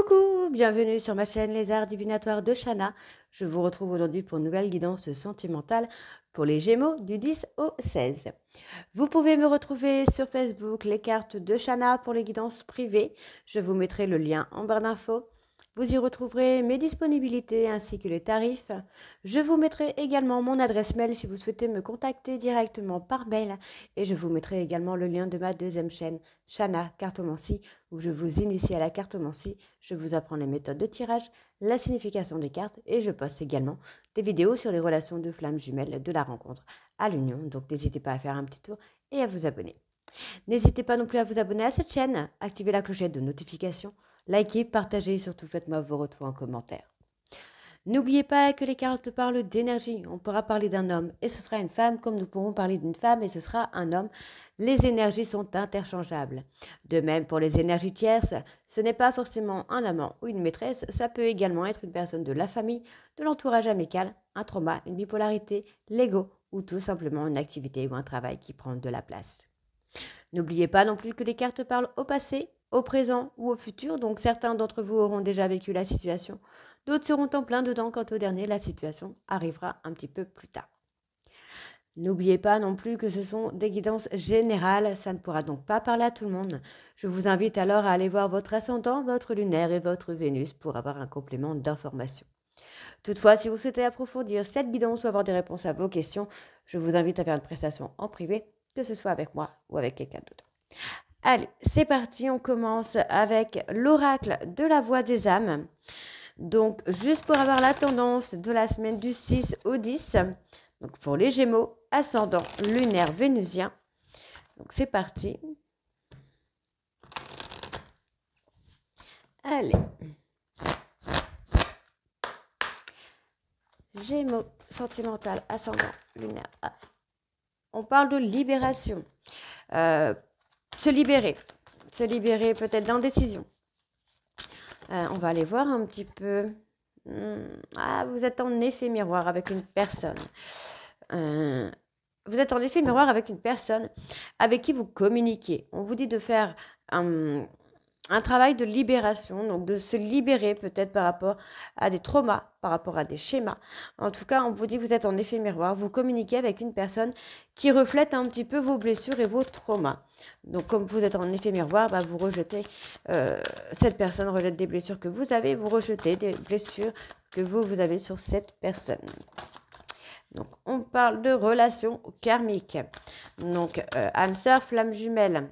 Coucou, bienvenue sur ma chaîne Les Arts Divinatoires de Shana. Je vous retrouve aujourd'hui pour une nouvelle guidance sentimentale pour les Gémeaux du 10 au 16. Vous pouvez me retrouver sur Facebook, les cartes de Shana pour les guidances privées. Je vous mettrai le lien en barre d'infos. Vous y retrouverez mes disponibilités ainsi que les tarifs. Je vous mettrai également mon adresse mail si vous souhaitez me contacter directement par mail. Et je vous mettrai également le lien de ma deuxième chaîne, Shana Cartomancie, où je vous initie à la cartomancie. Je vous apprends les méthodes de tirage, la signification des cartes et je poste également des vidéos sur les relations de flammes jumelles de la rencontre à l'union. Donc n'hésitez pas à faire un petit tour et à vous abonner. N'hésitez pas non plus à vous abonner à cette chaîne, activer la clochette de notification, likez, partagez et surtout faites-moi vos retours en commentaire. N'oubliez pas que les cartes parlent d'énergie. On pourra parler d'un homme et ce sera une femme, comme nous pourrons parler d'une femme et ce sera un homme. Les énergies sont interchangeables. De même pour les énergies tierces, ce n'est pas forcément un amant ou une maîtresse, ça peut également être une personne de la famille, de l'entourage amical, un trauma, une bipolarité, l'ego ou tout simplement une activité ou un travail qui prend de la place. N'oubliez pas non plus que les cartes parlent au passé, au présent ou au futur, donc certains d'entre vous auront déjà vécu la situation, d'autres seront en plein dedans, quant au dernier, la situation arrivera un petit peu plus tard. N'oubliez pas non plus que ce sont des guidances générales, ça ne pourra donc pas parler à tout le monde. Je vous invite alors à aller voir votre ascendant, votre lunaire et votre Vénus pour avoir un complément d'information. Toutefois, si vous souhaitez approfondir cette guidance ou avoir des réponses à vos questions, je vous invite à faire une prestation en privé, que ce soit avec moi ou avec quelqu'un d'autre. Allez, c'est parti, on commence avec l'oracle de la voix des âmes. Donc, juste pour avoir la tendance de la semaine du 6 au 10, donc pour les Gémeaux, ascendant lunaire vénusien. Donc, c'est parti. Allez. Gémeaux, sentimental, ascendant lunaire. On parle de libération. Se libérer peut-être d'indécision. On va aller voir un petit peu. Vous êtes en effet miroir avec une personne. Vous êtes en effet miroir avec une personne avec qui vous communiquez. On vous dit de faire un travail de libération, donc de se libérer peut-être par rapport à des traumas, par rapport à des schémas. En tout cas, on vous dit que vous êtes en effet miroir, vous communiquez avec une personne qui reflète un petit peu vos blessures et vos traumas. Donc, comme vous êtes en effet miroir, vous rejetez, cette personne rejette des blessures que vous avez, vous rejetez des blessures que vous avez sur cette personne. Donc, on parle de relations karmiques. Donc, âme sœur, flamme jumelle.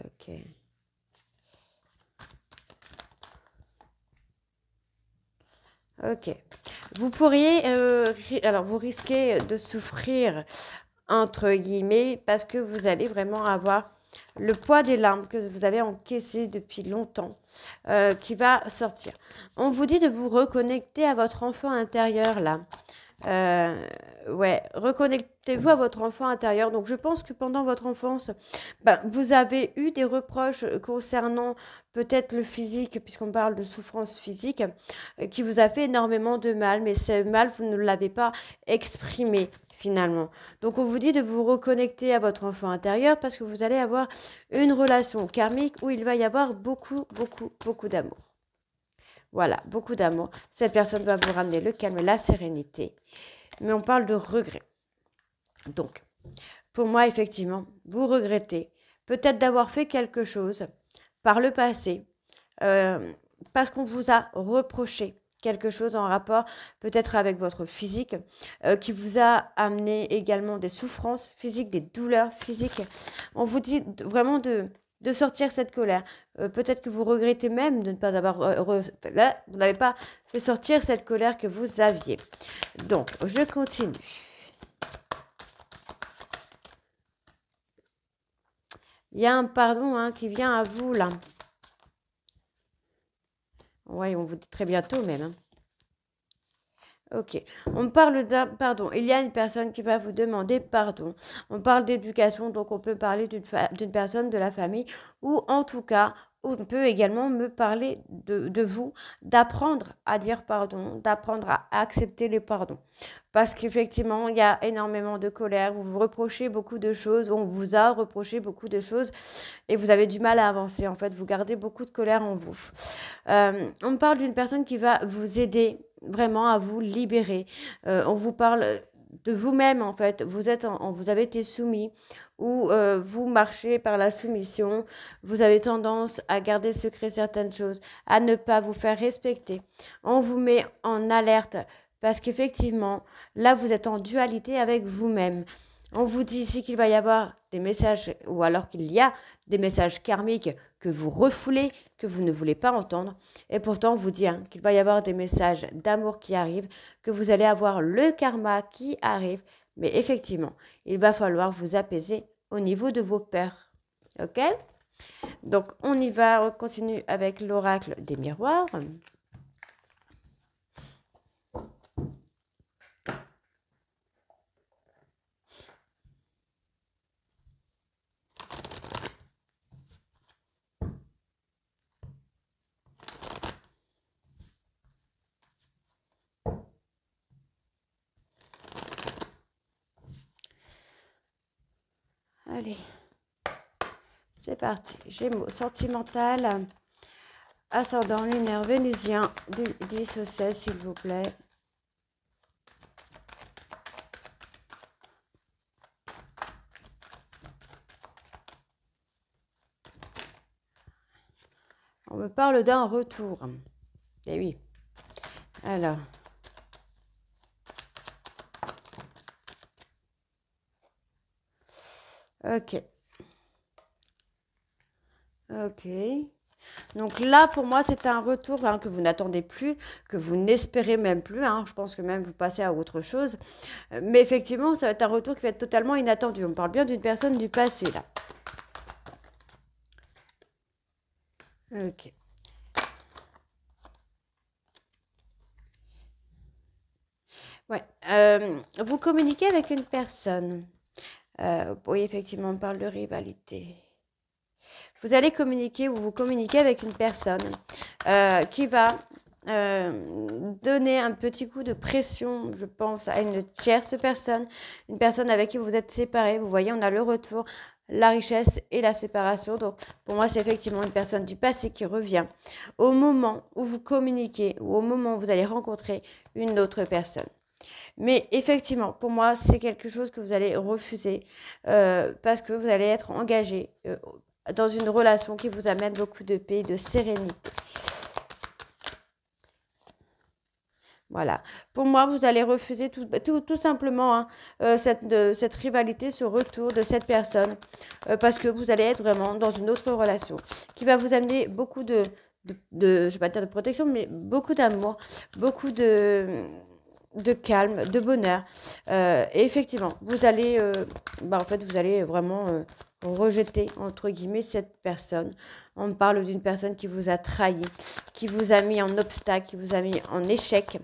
Ok. Ok. Vous pourriez, alors vous risquez de souffrir, entre guillemets, parce que vous allez vraiment avoir le poids des larmes que vous avez encaissé depuis longtemps, qui va sortir. On vous dit de vous reconnecter à votre enfant intérieur, là. Reconnectez-vous à votre enfant intérieur. Donc, je pense que pendant votre enfance, vous avez eu des reproches concernant peut-être le physique, puisqu'on parle de souffrance physique, qui vous a fait énormément de mal, mais ce mal, vous ne l'avez pas exprimé finalement. Donc, on vous dit de vous reconnecter à votre enfant intérieur parce que vous allez avoir une relation karmique où il va y avoir beaucoup, beaucoup, beaucoup d'amour. Voilà, beaucoup d'amour. Cette personne va vous ramener le calme, la sérénité. Mais on parle de regret. Donc, pour moi, effectivement, vous regrettez peut-être d'avoir fait quelque chose par le passé, parce qu'on vous a reproché quelque chose en rapport peut-être avec votre physique, qui vous a amené également des souffrances physiques, des douleurs physiques. On vous dit vraiment de sortir cette colère. Peut-être que vous regrettez même de ne pas avoir... vous n'avez pas fait sortir cette colère que vous aviez. Donc, je continue. Il y a un pardon qui vient à vous, là. Oui, on vous dit très bientôt même. Ok, on parle d'un pardon. Il y a une personne qui va vous demander pardon. On parle d'éducation, donc on peut parler d'une personne de la famille ou en tout cas, on peut également me parler de vous, d'apprendre à dire pardon, d'apprendre à accepter les pardons. Parce qu'effectivement, il y a énormément de colère, vous vous reprochez beaucoup de choses, on vous a reproché beaucoup de choses et vous avez du mal à avancer. En fait, vous gardez beaucoup de colère en vous. On me parle d'une personne qui va vous aider vraiment à vous libérer. On vous parle de vous-même en fait. Vous avez été soumis ou vous marchez par la soumission. Vous avez tendance à garder secret certaines choses, à ne pas vous faire respecter. On vous met en alerte parce qu'effectivement, là, vous êtes en dualité avec vous-même. On vous dit ici qu'il va y avoir des messages, ou alors qu'il y a des messages karmiques que vous refoulez, que vous ne voulez pas entendre. Et pourtant, on vous dit qu'il va y avoir des messages d'amour qui arrivent, que vous allez avoir le karma qui arrive. Mais effectivement, il va falloir vous apaiser au niveau de vos peurs. Ok? Donc, on y va, on continue avec l'oracle des miroirs. Allez, c'est parti. Gémeaux, sentimental, ascendant lunaire vénusien, du 10 au 16, s'il vous plaît. On me parle d'un retour. Eh oui. Alors. Ok. Ok. Donc là, pour moi, c'est un retour que vous n'attendez plus, que vous n'espérez même plus. Je pense que même vous passez à autre chose. Mais effectivement, ça va être un retour qui va être totalement inattendu. On parle bien d'une personne du passé, là. Ok. Ouais. Vous communiquez avec une personne. Oui, effectivement, on parle de rivalité. Vous allez communiquer ou vous communiquez avec une personne qui va donner un petit coup de pression, je pense, à une tierce personne, une personne avec qui vous êtes séparés. Vous voyez, on a le retour, la richesse et la séparation. Donc, pour moi, c'est effectivement une personne du passé qui revient au moment où vous communiquez ou au moment où vous allez rencontrer une autre personne. Mais effectivement, pour moi, c'est quelque chose que vous allez refuser parce que vous allez être engagé dans une relation qui vous amène beaucoup de paix, de sérénité. Voilà. Pour moi, vous allez refuser tout simplement cette rivalité, ce retour de cette personne, parce que vous allez être vraiment dans une autre relation qui va vous amener beaucoup je ne vais pas dire de protection, mais beaucoup d'amour, beaucoup de calme, de bonheur. Et effectivement, vous allez, en fait, vous allez vraiment rejeter, entre guillemets, cette personne. On parle d'une personne qui vous a trahi, qui vous a mis en obstacle, qui vous a mis en échec.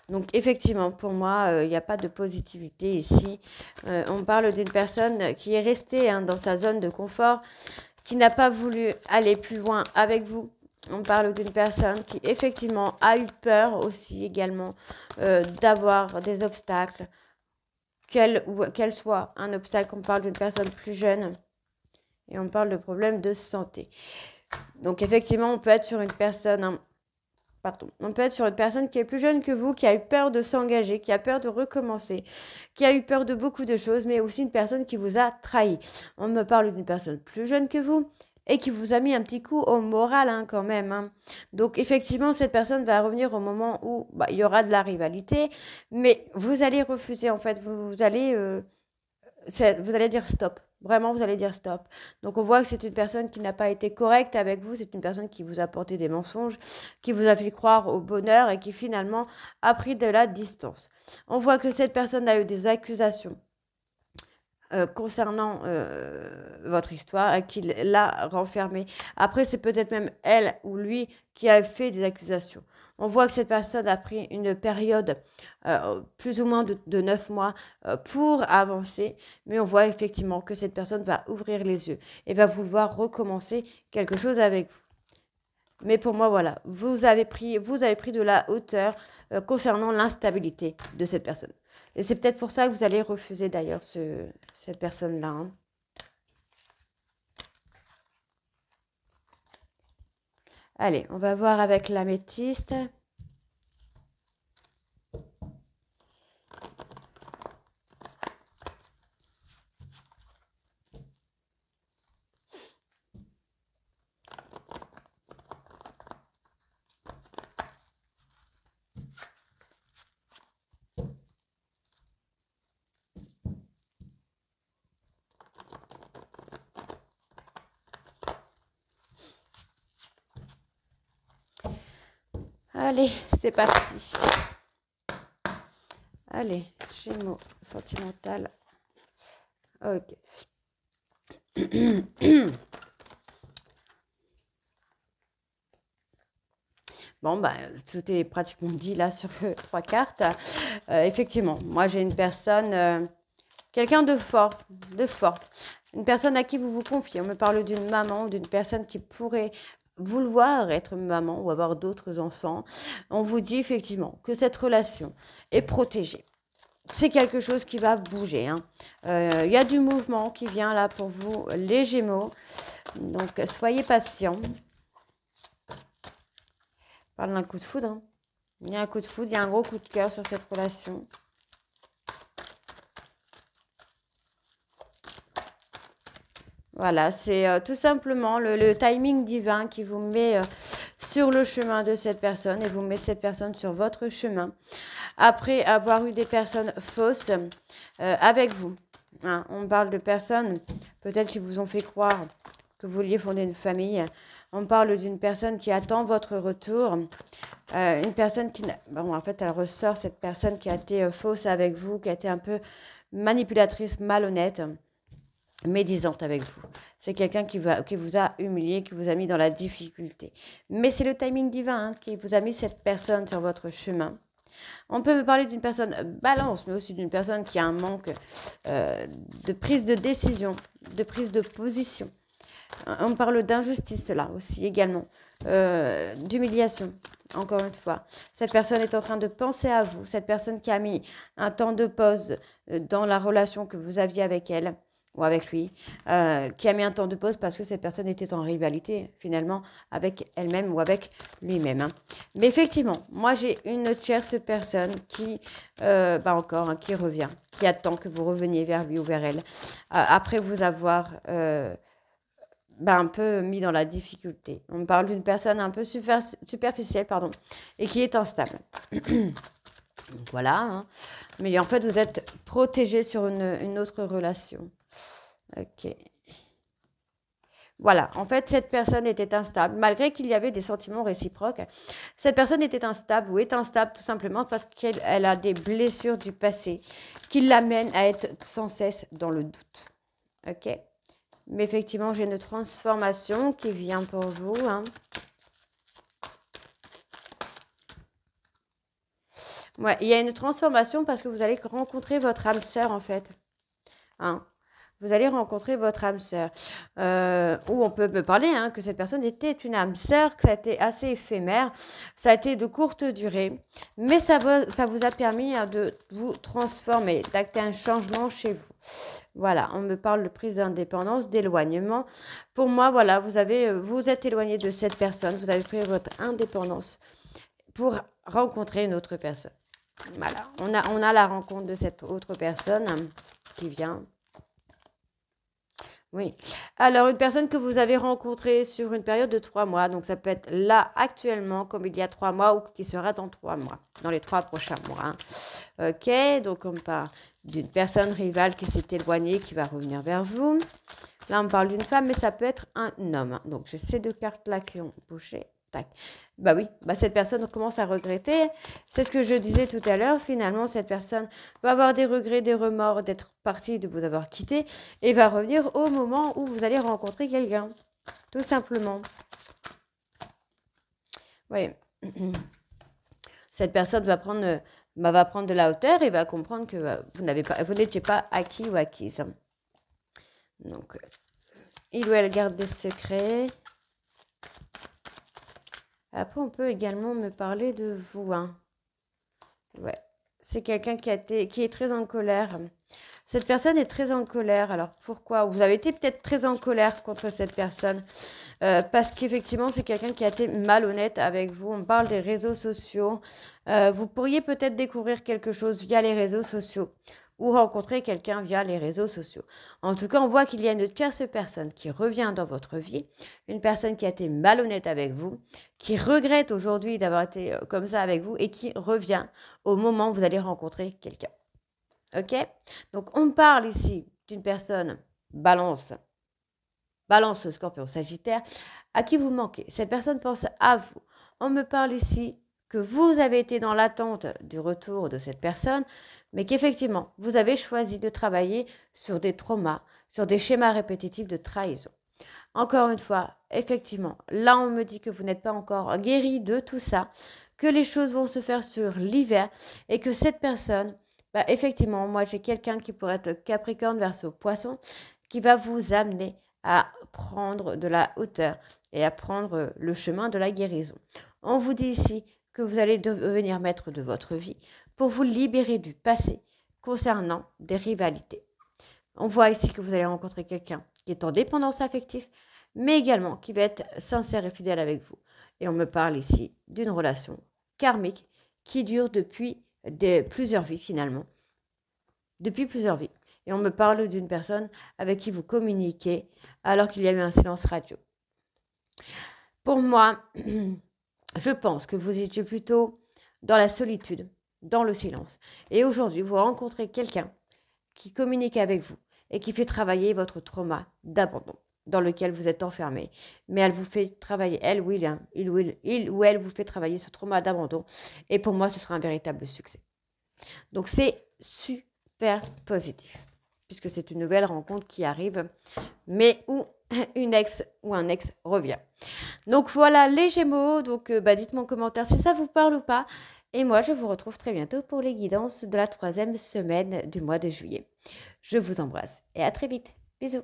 Donc effectivement, pour moi, il n'y a pas de positivité ici. On parle d'une personne qui est restée dans sa zone de confort, qui n'a pas voulu aller plus loin avec vous. On parle d'une personne qui effectivement a eu peur aussi également d'avoir des obstacles, qu'elle soit un obstacle. On parle d'une personne plus jeune et on parle de problèmes de santé. Donc effectivement, on peut être sur une personne... On peut être sur une personne qui est plus jeune que vous, qui a eu peur de s'engager, qui a peur de recommencer, qui a eu peur de beaucoup de choses, mais aussi une personne qui vous a trahi. On me parle d'une personne plus jeune que vous et qui vous a mis un petit coup au moral quand même. Donc effectivement, cette personne va revenir au moment où il y aura de la rivalité, mais vous allez refuser en fait, vous allez dire stop. Vraiment, vous allez dire stop. Donc, on voit que c'est une personne qui n'a pas été correcte avec vous. C'est une personne qui vous a apporté des mensonges, qui vous a fait croire au bonheur et qui finalement a pris de la distance. On voit que cette personne a eu des accusations concernant votre histoire, qu'il l'a renfermée. Après, c'est peut-être même elle ou lui qui a fait des accusations. On voit que cette personne a pris une période plus ou moins de 9 mois pour avancer, mais on voit effectivement que cette personne va ouvrir les yeux et va vouloir recommencer quelque chose avec vous. Mais pour moi, voilà, vous avez pris de la hauteur concernant l'instabilité de cette personne. Et c'est peut-être pour ça que vous allez refuser d'ailleurs cette personne-là. Hein. Allez, on va voir avec l'améthyste. Allez, c'est parti. Allez, Gémeaux, sentimental. Ok. Bon, bah, tout est pratiquement dit là sur 3 cartes. Effectivement, moi j'ai une personne, quelqu'un de fort, une personne à qui vous vous confiez. On me parle d'une maman ou d'une personne qui pourrait vouloir être maman ou avoir d'autres enfants. On vous dit effectivement que cette relation est protégée. C'est quelque chose qui va bouger. Hein. Y a du mouvement qui vient là pour vous, les Gémeaux. Donc, soyez patients. On parle d'un coup de foudre. Hein. Il y a un coup de foudre, il y a un gros coup de cœur sur cette relation. Voilà, c'est tout simplement le timing divin qui vous met sur le chemin de cette personne et vous met cette personne sur votre chemin. Après avoir eu des personnes fausses avec vous. Hein, on parle de personnes peut-être qui vous ont fait croire que vous vouliez fonder une famille. On parle d'une personne qui attend votre retour. Une personne qui... Bon, en fait, elle ressort cette personne qui a été fausse avec vous, qui a été un peu manipulatrice, malhonnête, médisante avec vous. C'est quelqu'un qui vous a humilié, qui vous a mis dans la difficulté. Mais c'est le timing divin hein, qui vous a mis cette personne sur votre chemin. On peut me parler d'une personne balance, mais aussi d'une personne qui a un manque de prise de décision, de prise de position. On parle d'injustice là aussi également, d'humiliation, encore une fois. Cette personne est en train de penser à vous, cette personne qui a mis un temps de pause dans la relation que vous aviez avec elle ou avec lui, qui a mis un temps de pause parce que cette personne était en rivalité finalement avec elle-même ou avec lui-même. Hein. Mais effectivement, moi j'ai une tierce personne qui, encore, hein, qui revient, qui attend que vous reveniez vers lui ou vers elle, après vous avoir un peu mis dans la difficulté. On parle d'une personne un peu superficielle, et qui est instable. Donc voilà, hein. Mais en fait vous êtes protégé sur une autre relation. Ok. Voilà, en fait, cette personne était instable, malgré qu'il y avait des sentiments réciproques. Cette personne était instable ou est instable tout simplement parce qu'elle a des blessures du passé qui l'amènent à être sans cesse dans le doute. Ok. Mais effectivement, j'ai une transformation qui vient pour vous. Hein. Ouais, il y a une transformation parce que vous allez rencontrer votre âme sœur en fait. Hein. Vous allez rencontrer votre âme sœur. Ou on peut me parler hein, que cette personne était une âme sœur, que ça a été assez éphémère, ça a été de courte durée, mais ça vous a permis hein, de vous transformer, d'acter un changement chez vous. Voilà, on me parle de prise d'indépendance, d'éloignement. Pour moi, voilà, vous êtes éloigné de cette personne, vous avez pris votre indépendance pour rencontrer une autre personne. Voilà, on a la rencontre de cette autre personne hein, qui vient. Oui. Alors, une personne que vous avez rencontrée sur une période de 3 mois, donc ça peut être là actuellement, comme il y a 3 mois, ou qui sera dans 3 mois, dans les 3 prochains mois. Hein. Ok, donc on parle d'une personne rivale qui s'est éloignée, qui va revenir vers vous. Là, on parle d'une femme, mais ça peut être un homme. Donc, j'ai ces 2 cartes-là qui ont bougé. Tac. Bah oui, bah cette personne commence à regretter. C'est ce que je disais tout à l'heure. Finalement, cette personne va avoir des regrets, des remords d'être partie, de vous avoir quitté et va revenir au moment où vous allez rencontrer quelqu'un. Tout simplement. Oui. Cette personne va prendre de la hauteur et va comprendre que vous n'étiez pas acquis ou acquise. Donc, il ou elle garde des secrets. Après, on peut également me parler de vous. Hein. Ouais. C'est quelqu'un qui est très en colère. Cette personne est très en colère. Alors, pourquoi? Vous avez été peut-être très en colère contre cette personne. Parce qu'effectivement, c'est quelqu'un qui a été malhonnête avec vous. On parle des réseaux sociaux. Vous pourriez peut-être découvrir quelque chose via les réseaux sociaux ou rencontrer quelqu'un via les réseaux sociaux. En tout cas, on voit qu'il y a une tierce personne qui revient dans votre vie, une personne qui a été malhonnête avec vous, qui regrette aujourd'hui d'avoir été comme ça avec vous et qui revient au moment où vous allez rencontrer quelqu'un. Ok? Donc, on parle ici d'une personne balance, Scorpion, Sagittaire, à qui vous manquez. Cette personne pense à vous. On me parle ici que vous avez été dans l'attente du retour de cette personne, mais qu'effectivement, vous avez choisi de travailler sur des traumas, sur des schémas répétitifs de trahison. Encore une fois, effectivement, là on me dit que vous n'êtes pas encore guéri de tout ça, que les choses vont se faire sur l'hiver et que cette personne, effectivement, moi j'ai quelqu'un qui pourrait être Capricorne verso Poisson, qui va vous amener à prendre de la hauteur et à prendre le chemin de la guérison. On vous dit ici que vous allez devenir maître de votre vie pour vous libérer du passé concernant des rivalités. On voit ici que vous allez rencontrer quelqu'un qui est en dépendance affective, mais également qui va être sincère et fidèle avec vous. Et on me parle ici d'une relation karmique qui dure depuis plusieurs vies finalement. Depuis plusieurs vies. Et on me parle d'une personne avec qui vous communiquez alors qu'il y a eu un silence radio. Pour moi, je pense que vous étiez plutôt dans la solitude, dans le silence. Et aujourd'hui, vous rencontrez quelqu'un qui communique avec vous et qui fait travailler votre trauma d'abandon dans lequel vous êtes enfermé. Mais elle vous fait travailler, il ou elle vous fait travailler ce trauma d'abandon. Et pour moi, ce sera un véritable succès. Donc, c'est super positif, puisque c'est une nouvelle rencontre qui arrive, mais où une ex ou un ex revient. Donc voilà les Gémeaux, donc dites-moi en commentaire si ça vous parle ou pas. Et moi, je vous retrouve très bientôt pour les guidances de la 3e semaine du mois de juillet. Je vous embrasse et à très vite. Bisous.